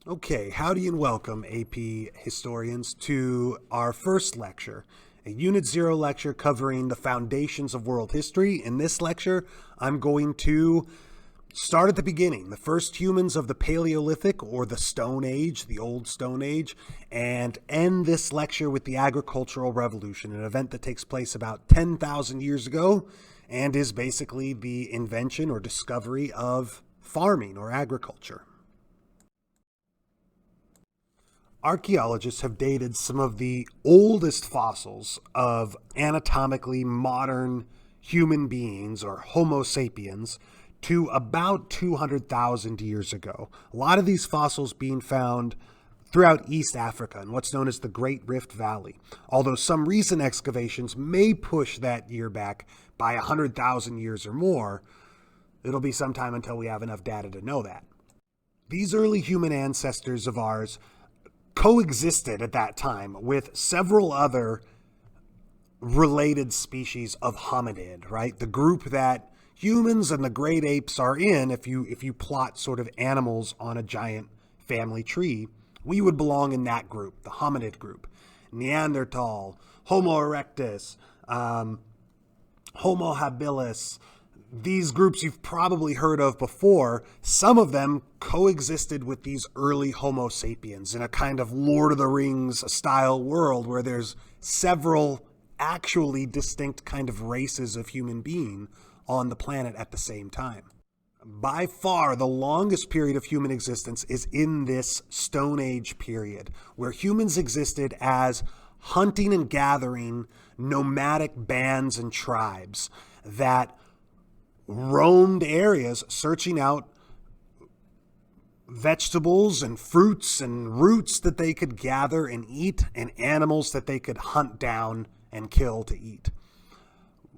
Okay, howdy and welcome, AP historians, to our first lecture, a Unit Zero lecture covering the foundations of world history. In this lecture, I'm going to start at the beginning, the first humans of the Paleolithic or the Stone Age, the Old Stone Age, and end this lecture with the Agricultural Revolution, an event that takes place about 10,000 years ago and is basically the invention or discovery of farming or agriculture. Archaeologists have dated some of the oldest fossils of anatomically modern human beings, or Homo sapiens, to about 200,000 years ago. A lot of these fossils being found throughout East Africa in what's known as the Great Rift Valley, although some recent excavations may push that year back by 100,000 years or more. It'll be some time until we have enough data to know that. These early human ancestors of ours coexisted at that time with several other related species of hominid, right? The group that humans and the great apes are in, if you plot sort of animals on a giant family tree, we would belong in that group, the hominid group. Neanderthal, Homo erectus, Homo habilis. These groups you've probably heard of before. Some of them coexisted with these early Homo sapiens in a kind of Lord of the Rings style world where there's several actually distinct kind of races of human being on the planet at the same time. By far, the longest period of human existence is in this Stone Age period, where humans existed as hunting and gathering nomadic bands and tribes that roamed areas searching out vegetables and fruits and roots that they could gather and eat, and animals that they could hunt down and kill to eat.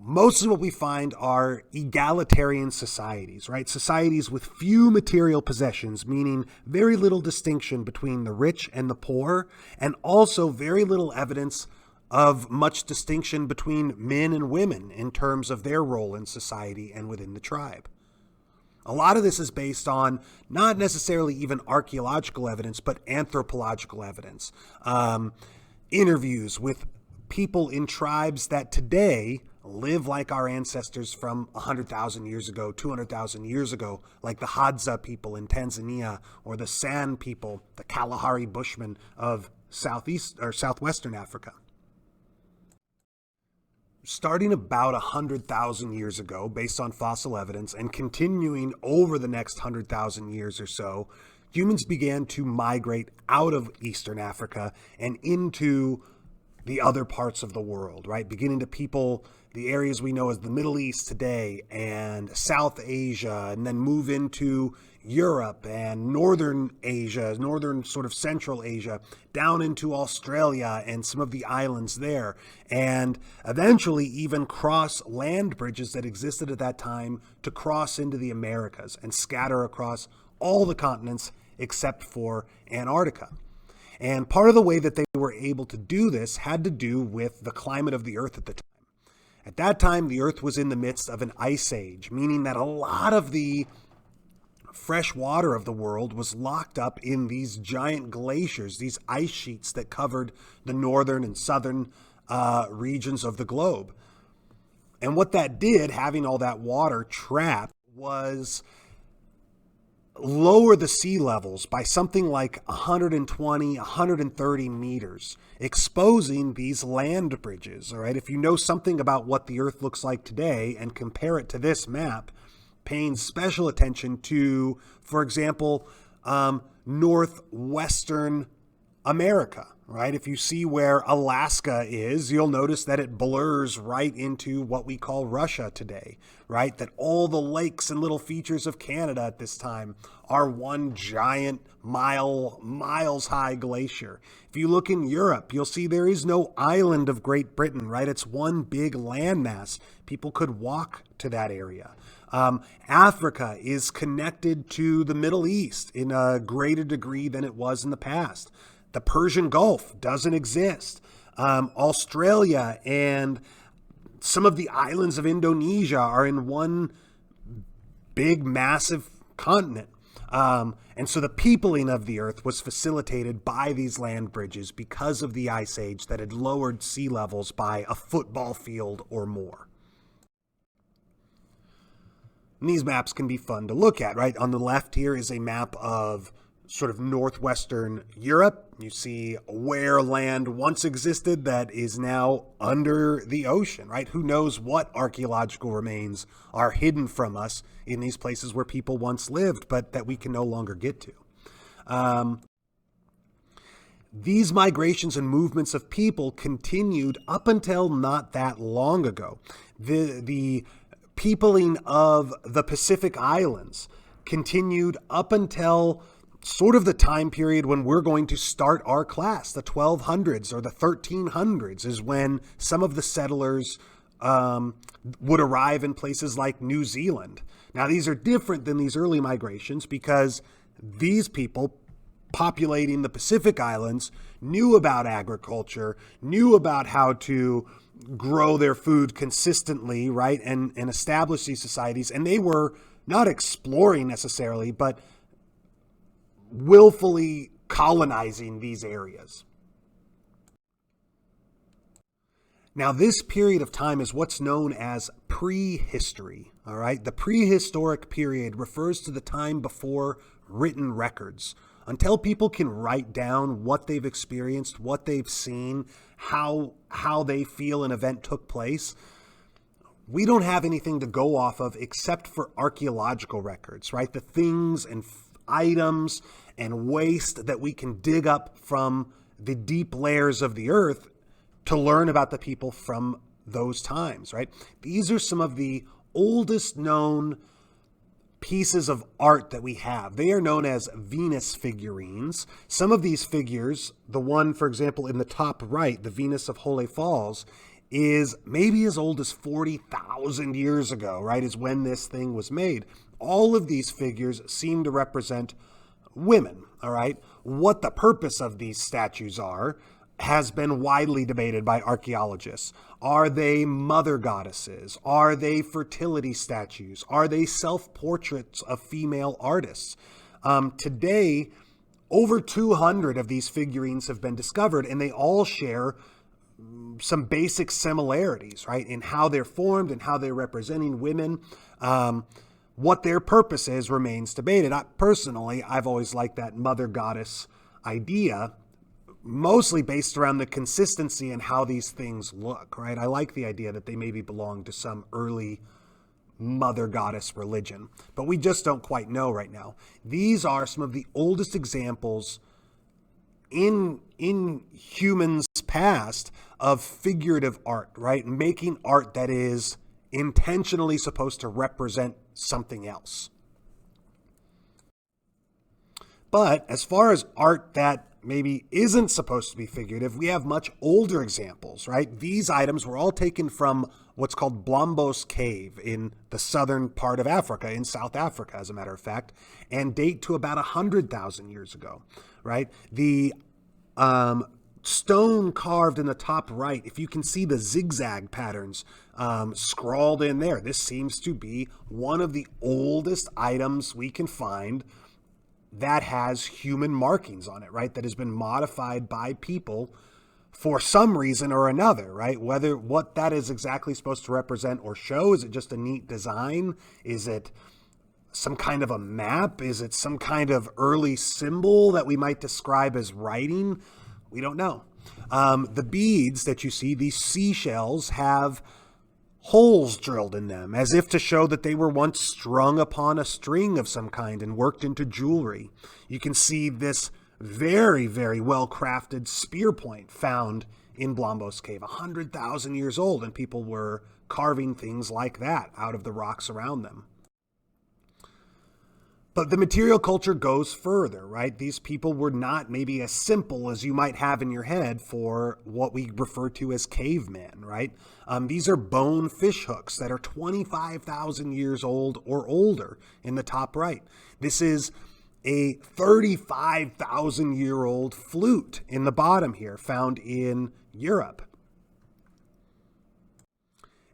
Mostly what we find are egalitarian societies, right? Societies with few material possessions, meaning very little distinction between the rich and the poor, and also very little evidence of much distinction between men and women in terms of their role in society and within the tribe. A lot of this is based on not necessarily even archaeological evidence, but anthropological evidence. Interviews with people in tribes that today live like our ancestors from 100,000 years ago, 200,000 years ago, like the Hadza people in Tanzania, or the San people, the Kalahari Bushmen of southeast or southwestern Africa. Starting about 100,000 years ago, based on fossil evidence, and continuing over the next 100,000 years or so, humans began to migrate out of Eastern Africa and into the other parts of the world, right? Beginning to people the areas we know as the Middle East today and South Asia, and then move into Europe and Northern Asia, Northern sort of Central Asia, down into Australia and some of the islands there, and eventually even cross land bridges that existed at that time to cross into the Americas and scatter across all the continents except for Antarctica. And part of the way that they were able to do this had to do with the climate of the Earth at the time. At that time, the Earth was in the midst of an ice age, meaning that a lot of the fresh water of the world was locked up in these giant glaciers, these ice sheets that covered the northern and southern regions of the globe. And what that did, having all that water trapped, was lower the sea levels by something like 120, 130 meters, exposing these land bridges. All right, if you know something about what the Earth looks like today and compare it to this map, paying special attention to, for example, northwestern America, right? If you see where Alaska is, you'll notice that it blurs right into what we call Russia today, right? That all the lakes and little features of Canada at this time are one giant miles high glacier. If you look in Europe, you'll see there is no island of Great Britain, right? It's one big landmass. People could walk to that area. Africa is connected to the Middle East in a greater degree than it was in the past. The Persian Gulf doesn't exist. Australia and some of the islands of Indonesia are in one big, massive continent. And so the peopling of the earth was facilitated by these land bridges because of the ice age that had lowered sea levels by a football field or more. And these maps can be fun to look at, right? On the left here is a map of sort of northwestern Europe. You see where land once existed that is now under the ocean, right? Who knows what archaeological remains are hidden from us in these places where people once lived, but that we can no longer get to. These migrations and movements of people continued up until not that long ago. The peopling of the Pacific Islands continued up until sort of the time period when we're going to start our class. The 1200s or the 1300s is when some of the settlers would arrive in places like New Zealand. Now, these are different than these early migrations because these people populating the Pacific Islands knew about agriculture, knew about how to grow their food consistently, right, and establish these societies. And they were not exploring necessarily, but willfully colonizing these areas. Now, this period of time is what's known as prehistory, all right? The prehistoric period refers to the time before written records. Until people can write down what they've experienced, what they've seen, how they feel an event took place, we don't have anything to go off of except for archaeological records, right? The things and items and waste that we can dig up from the deep layers of the earth to learn about the people from those times, right? These are some of the oldest known pieces of art that we have. They are known as Venus figurines. Some of these figures, the one, for example, in the top right, the Venus of Holy Falls, is maybe as old as 40,000 years ago, right, is when this thing was made. All of these figures seem to represent women, all right? What the purpose of these statues are has been widely debated by archaeologists. Are they mother goddesses? Are they fertility statues? Are they self-portraits of female artists? Today, over 200 of these figurines have been discovered, and they all share some basic similarities, right, in how they're formed and how they're representing women. What their purpose is remains debated. Personally, I've always liked that mother goddess idea, mostly based around the consistency and how these things look, right? I like the idea that they maybe belong to some early mother goddess religion, but we just don't quite know right now. These are some of the oldest examples in humans past of figurative art, right? Making art that is intentionally supposed to represent something else. But as far as art that maybe isn't supposed to be figurative, we have much older examples, right? These items were all taken from what's called Blombos Cave in the southern part of Africa, in South Africa, as a matter of fact, and date to about 100,000 years ago, right? The stone carved in the top right, if you can see the zigzag patterns scrawled in there, this seems to be one of the oldest items we can find that has human markings on it, right? That has been modified by people for some reason or another, right? Whether what that is exactly supposed to represent or show, is it just a neat design? Is it some kind of a map? Is it some kind of early symbol that we might describe as writing? We don't know. The beads that you see, these seashells, have holes drilled in them, as if to show that they were once strung upon a string of some kind and worked into jewelry. You can see this very, very well-crafted spear point found in Blombos Cave, 100,000 years old, and people were carving things like that out of the rocks around them. But the material culture goes further, right? These people were not maybe as simple as you might have in your head for what we refer to as cavemen, right? These are bone fish hooks that are 25,000 years old or older in the top right. This is a 35,000-year-old flute in the bottom here, found in Europe.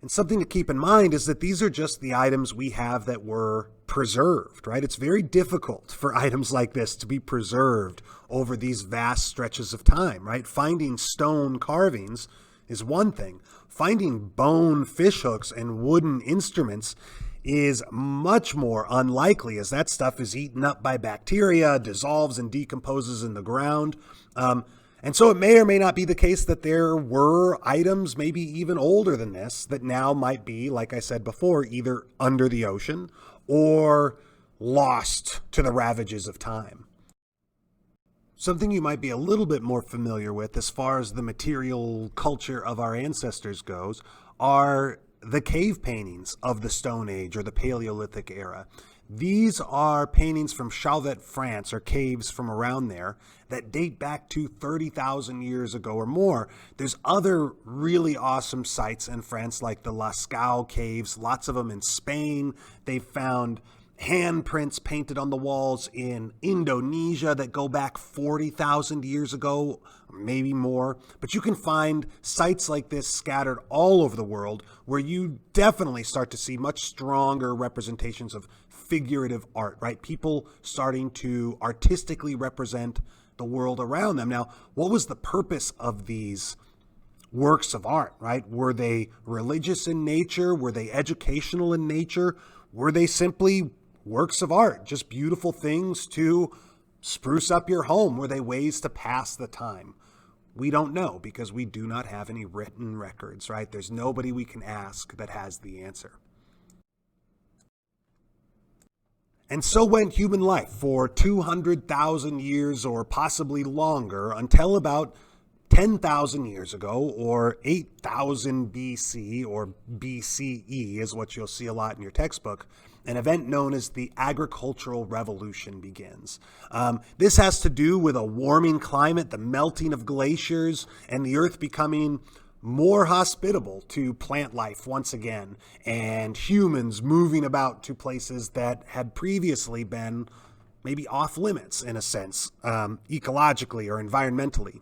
And something to keep in mind is that these are just the items we have that were preserved, right? It's very difficult for items like this to be preserved over these vast stretches of time, right? Finding stone carvings is one thing. Finding bone fishhooks and wooden instruments is much more unlikely, as that stuff is eaten up by bacteria, dissolves and decomposes in the ground. And so it may or may not be the case that there were items maybe even older than this that now might be, like I said before, either under the ocean or lost to the ravages of time. Something you might be a little bit more familiar with as far as the material culture of our ancestors goes are the cave paintings of the Stone Age or the Paleolithic Era. These are paintings from Chauvet, France, or caves from around there that date back to 30,000 years ago or more. There's other really awesome sites in France like the Lascaux caves, lots of them in Spain. They've found handprints painted on the walls in Indonesia that go back 40,000 years ago, maybe more. But you can find sites like this scattered all over the world where you definitely start to see much stronger representations of figurative art, right? People starting to artistically represent the world around them. Now, what was the purpose of these works of art, right? Were they religious in nature? Were they educational in nature? Were they simply works of art, just beautiful things to spruce up your home? Were they ways to pass the time? We don't know because we do not have any written records, right? There's nobody we can ask that has the answer. And so went human life for 200,000 years or possibly longer until about 10,000 years ago, or 8,000 BC, or BCE is what you'll see a lot in your textbook. An event known as the Agricultural Revolution begins. This has to do with a warming climate, the melting of glaciers, and the earth becoming more hospitable to plant life once again, and humans moving about to places that had previously been maybe off limits in a sense, ecologically or environmentally.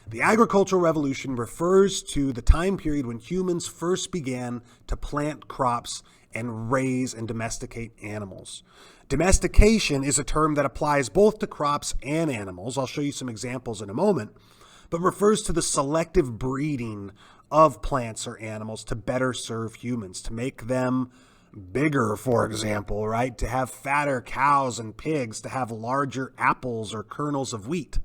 The Agricultural Revolution refers to the time period when humans first began to plant crops and raise and domesticate animals. Domestication is a term that applies both to crops and animals. I'll show you some examples in a moment, but refers to the selective breeding of plants or animals to better serve humans, to make them bigger, for example, right? To have fatter cows and pigs, to have larger apples or kernels of wheat.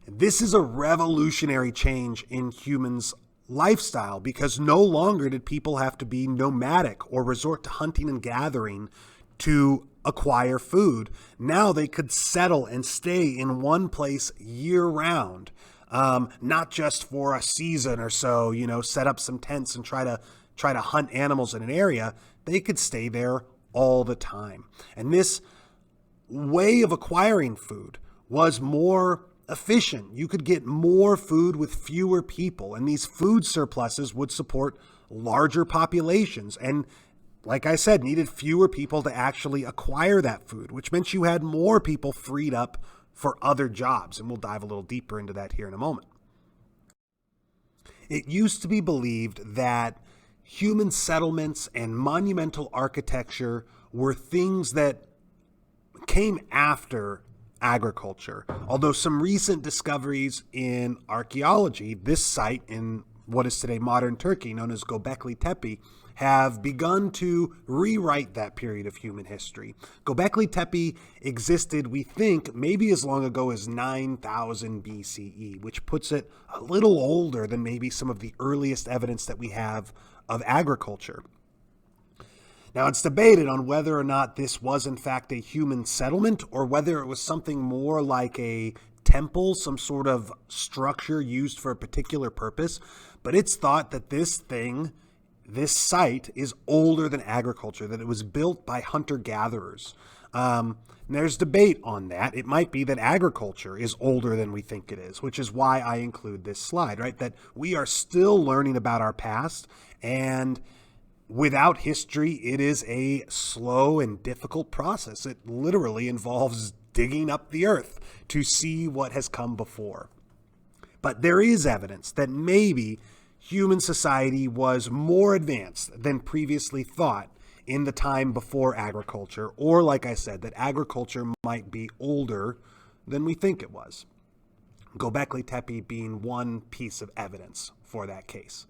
This is a revolutionary change in humans' lifestyle because no longer did people have to be nomadic or resort to hunting and gathering to acquire food. Now they could settle and stay in one place year-round, not just for a season or so, set up some tents and try to hunt animals in an area. They could stay there all the time. And this way of acquiring food was more efficient. You could get more food with fewer people, and these food surpluses would support larger populations and, like I said, needed fewer people to actually acquire that food, which meant you had more people freed up for other jobs, and we'll dive a little deeper into that here in a moment. It used to be believed that human settlements and monumental architecture were things that came after agriculture. Although some recent discoveries in archaeology, this site in what is today modern Turkey, known as Göbekli Tepe, have begun to rewrite that period of human history. Göbekli Tepe existed, we think, maybe as long ago as 9,000 BCE, which puts it a little older than maybe some of the earliest evidence that we have of agriculture. Now, it's debated on whether or not this was in fact a human settlement or whether it was something more like a temple, some sort of structure used for a particular purpose. But it's thought that this site is older than agriculture, that it was built by hunter-gatherers. There's debate on that. It might be that agriculture is older than we think it is, which is why I include this slide, right? That we are still learning about our past, and without history, it is a slow and difficult process. It literally involves digging up the earth to see what has come before. But there is evidence that maybe human society was more advanced than previously thought in the time before agriculture, or like I said, that agriculture might be older than we think it was. Göbekli Tepe being one piece of evidence for that case.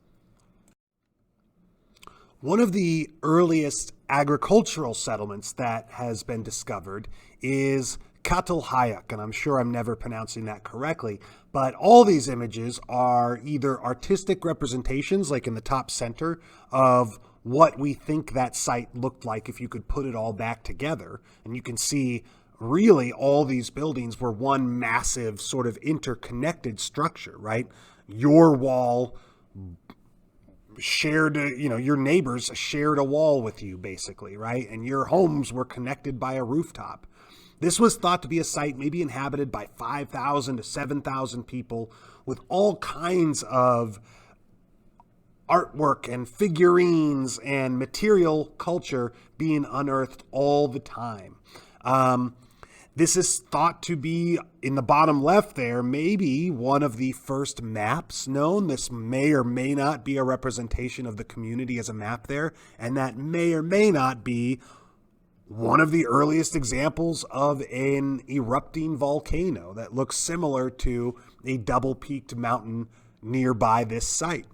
One of the earliest agricultural settlements that has been discovered is Catalhayak, and I'm sure I'm never pronouncing that correctly, but all these images are either artistic representations, like in the top center, of what we think that site looked like if you could put it all back together. And you can see really all these buildings were one massive sort of interconnected structure, right? Your wall shared, your neighbors shared a wall with you, basically, right? And your homes were connected by a rooftop. This was thought to be a site maybe inhabited by 5,000 to 7,000 people, with all kinds of artwork and figurines and material culture being unearthed all the time. This is thought to be, in the bottom left there, maybe one of the first maps known. This may or may not be a representation of the community as a map there, and that may or may not be one of the earliest examples of an erupting volcano that looks similar to a double-peaked mountain nearby this site.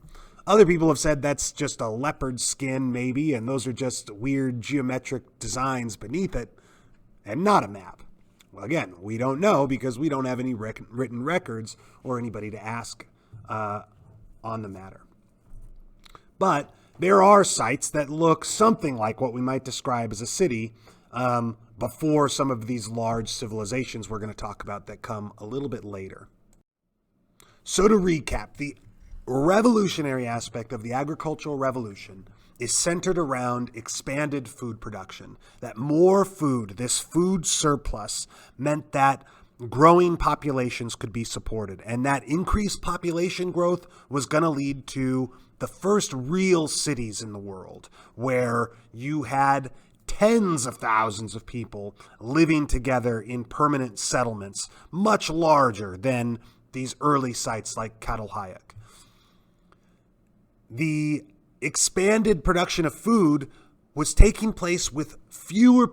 Other people have said that's just a leopard skin, maybe, and those are just weird geometric designs beneath it, and not a map. Well, again, we don't know because we don't have any written records or anybody to ask on the matter. But there are sites that look something like what we might describe as a city before some of these large civilizations we're going to talk about that come a little bit later. So to recap, the revolutionary aspect of the agricultural revolution is centered around expanded food production. That more food, this food surplus, meant that growing populations could be supported. And that increased population growth was going to lead to the first real cities in the world, where you had tens of thousands of people living together in permanent settlements, much larger than these early sites like Catalhayak. The expanded production of food was taking place with fewer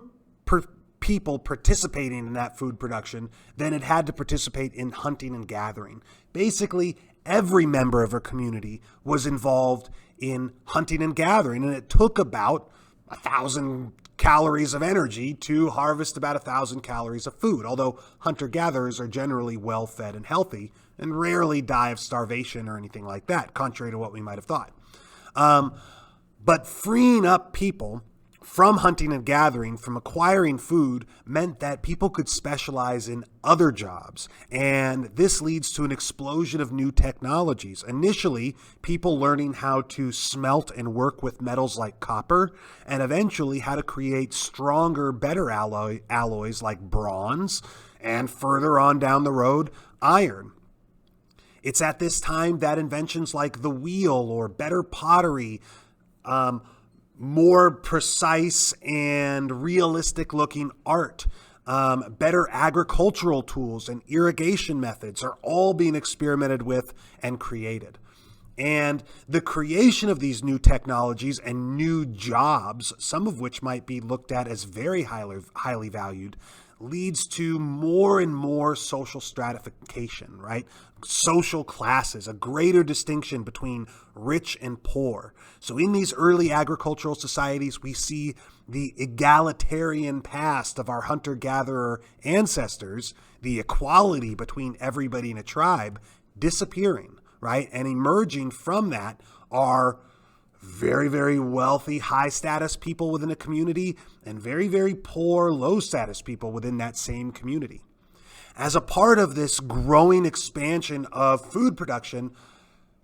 people participating in that food production than it had to participate in hunting and gathering. Basically, every member of a community was involved in hunting and gathering, and it took about 1,000 calories of energy to harvest about 1,000 calories of food, although hunter-gatherers are generally well-fed and healthy and rarely die of starvation or anything like that, contrary to what we might have thought. But freeing up people from hunting and gathering, from acquiring food, meant that people could specialize in other jobs. And this leads to an explosion of new technologies. Initially, people learning how to smelt and work with metals like copper, and eventually how to create stronger, better alloys like bronze, and further on down the road, iron. It's at this time that inventions like the wheel or better pottery, more precise and realistic looking art, better agricultural tools and irrigation methods are all being experimented with and created. And the creation of these new technologies and new jobs, some of which might be looked at as very highly valued, leads to more and more social stratification, right? Social classes, a greater distinction between rich and poor. So in these early agricultural societies, we see the egalitarian past of our hunter-gatherer ancestors, the equality between everybody in a tribe, disappearing, right? And emerging from that are very, very wealthy, high-status people within a community and very, very poor, low-status people within that same community. As a part of this growing expansion of food production,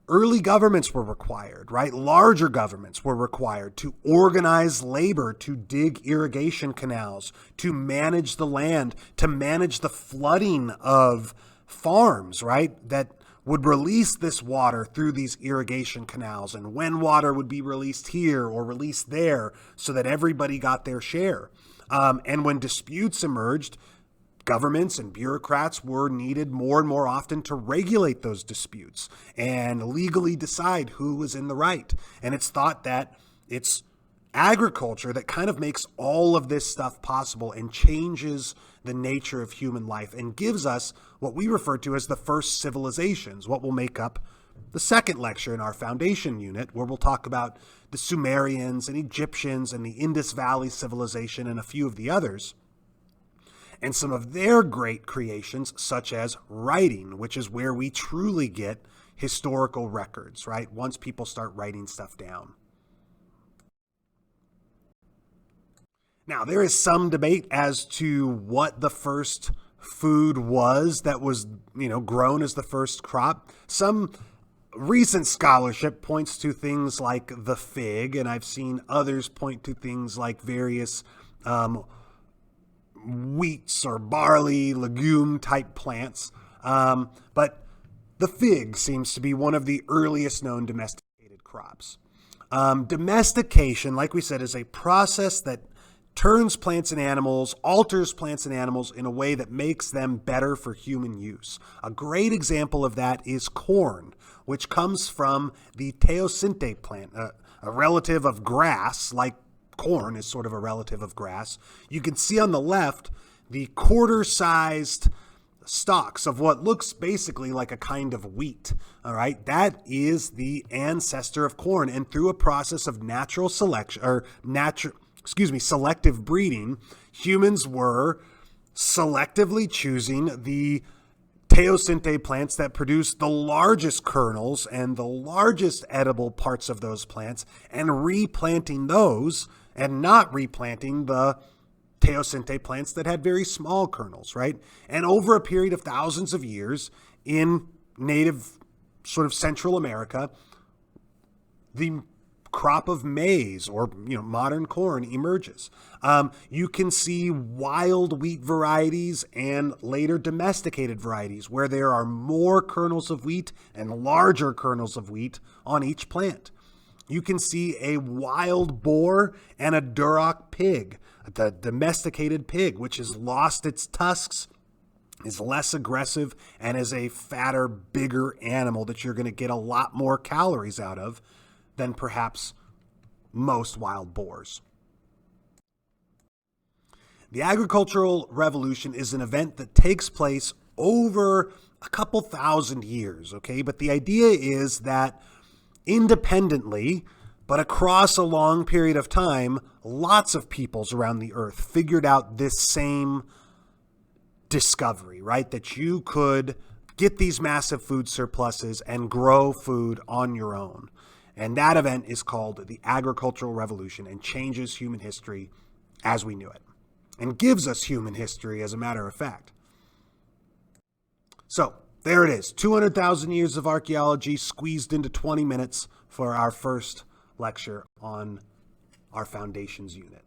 early governments were required, right? Larger governments were required to organize labor, to dig irrigation canals, to manage the land, to manage the flooding of farms, right? That would release this water through these irrigation canals, and when water would be released here or released there so that everybody got their share. And when disputes emerged, governments and bureaucrats were needed more and more often to regulate those disputes and legally decide who was in the right. And it's thought that it's agriculture that kind of makes all of this stuff possible and changes the nature of human life and gives us what we refer to as the first civilizations, what will make up the second lecture in our foundation unit, where we'll talk about the Sumerians and Egyptians and the Indus Valley civilization and a few of the others, and some of their great creations, such as writing, which is where we truly get historical records, right? Once people start writing stuff down. Now, there is some debate as to what the first food was that was, grown as the first crop. Some recent scholarship points to things like the fig, and I've seen others point to things like various wheats or barley, legume type plants. But the fig seems to be one of the earliest known domesticated crops. Domestication, like we said, is a process that turns plants and animals, alters plants and animals in a way that makes them better for human use. A great example of that is corn, which comes from the teosinte plant, a relative of grass, like corn is sort of a relative of grass. You can see on the left the quarter-sized stalks of what looks basically like a kind of wheat. All right, that is the ancestor of corn, and through a process of natural selection or selective breeding, humans were selectively choosing the teosinte plants that produce the largest kernels and the largest edible parts of those plants and replanting those and not replanting the teosinte plants that had very small kernels, right? And over a period of thousands of years in native sort of Central America, the crop of maize or modern corn emerges. You can see wild wheat varieties and later domesticated varieties where there are more kernels of wheat and larger kernels of wheat on each plant. You can see a wild boar and a Duroc pig, the domesticated pig, which has lost its tusks, is less aggressive, and is a fatter, bigger animal that you're going to get a lot more calories out of than perhaps most wild boars. The agricultural revolution is an event that takes place over a couple thousand years, okay? But the idea is that independently, but across a long period of time, lots of peoples around the earth figured out this same discovery, right? That you could get these massive food surpluses and grow food on your own. And that event is called the Agricultural Revolution and changes human history as we knew it and gives us human history as a matter of fact. So there it is, 200,000 years of archaeology squeezed into 20 minutes for our first lecture on our foundations unit.